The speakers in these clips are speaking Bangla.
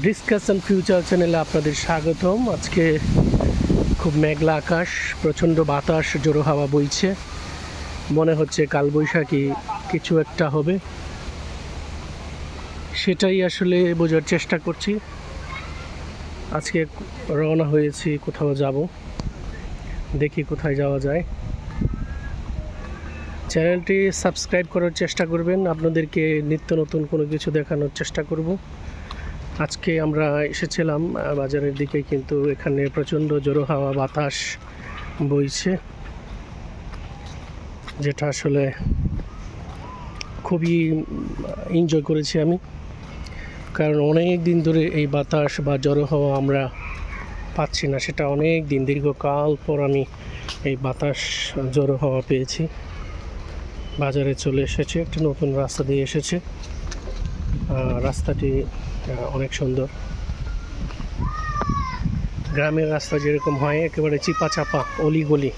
ডিসকাশন ফিউচার চ্যানেলে আপনাদের স্বাগতম। আজকে খুব মেঘলা আকাশ, প্রচণ্ড বাতাস, জোড়ো হাওয়া বইছে। মনে হচ্ছে কালবৈশাখী কিছু একটা হবে, সেটাই আসলে বোঝার চেষ্টা করছি। আজকে রওনা হয়েছি, কোথাও যাব, দেখি কোথায় যাওয়া যায়। চ্যানেলটি সাবস্ক্রাইব করার চেষ্টা করবেন, আপনাদেরকে নিত্য নতুন কোনো কিছু দেখানোর চেষ্টা করব। আজকে আমরা এসেছিলাম বাজারের দিকে, কিন্তু এখানে প্রচণ্ড জোড়ো হাওয়া বাতাস বইছে, যেটা আসলে খুবই এনজয় করেছি আমি। কারণ অনেক দিন ধরে এই বাতাস বা জোড়ো হাওয়া আমরা পাচ্ছি না, সেটা অনেক দিন, দীর্ঘকাল পর আমি এই বাতাস জোড়ো হাওয়া পেয়েছি। বাজারে চলে এসেছে, একটা নতুন রাস্তা দিয়ে এসেছে। রাস্তাটি অনেক সুন্দর। গ্রামের রাস্তা যেরকম হয়, একেবারে চিপা চাপা অলিগলি,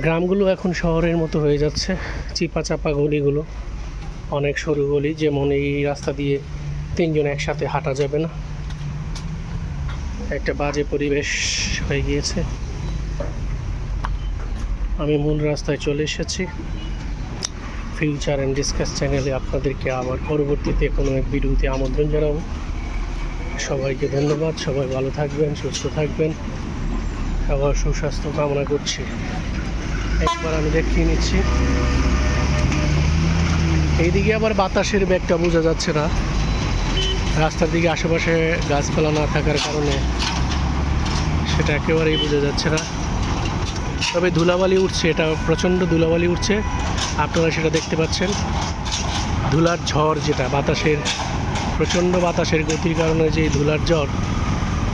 গ্রামগুলো এখন শহরের মতো হয়ে যাচ্ছে। চিপা চাপা গলিগুলো, অনেক সরু গলি, যেমন এই রাস্তা দিয়ে তিনজন একসাথে হাঁটা যাবে না, একটা বাজে পরিবেশ হয়ে গিয়েছে। আমি মূল রাস্তায় চলে এসেছি। ফিউচার অ্যান্ড ডিসকাস চ্যানেলে আপনাদেরকে আবার পরবর্তীতে কোনো এক ভিডিওতে আমন্ত্রণ জানাবো। সবাইকে ধন্যবাদ, সবাই ভালো থাকবেন, সুস্থ থাকবেন, সবার সুস্বাস্থ্য কামনা করছি। একবার আমি দেখিয়ে নিচ্ছি, এইদিকে আবার বাতাসের ব্যাগটা বোঝা যাচ্ছে না, রাস্তার দিকে আশেপাশে গাছপালা না থাকার কারণে সেটা একেবারেই বোঝা যাচ্ছে না। তবে ধুলাবালি উঠছে, এটা প্রচণ্ড ধুলাবালি উঠছে, আপনারা সেটা দেখতে পাচ্ছেন। ধুলার ঝড়, যেটা বাতাসের প্রচণ্ড বাতাসের গতির কারণে যে ধুলার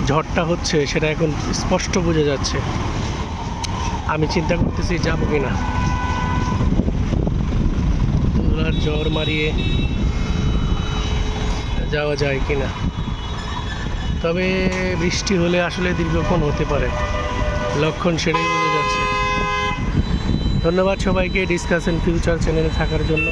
ঝড়টা হচ্ছে, সেটা এখন স্পষ্ট বোঝা যাচ্ছে। আমি চিন্তা করতেছি যাবো কিনা, ধুলার ঝড় মারিয়ে যাওয়া যায় কিনা। তবে বৃষ্টি হলে আসলে দীর্ঘক্ষণ হতে পারে, লক্ষণ সেটাই বোঝা যাচ্ছে। ধন্যবাদ সবাইকে ডিসকাশন ফিউচার চ্যানেলে থাকার জন্য।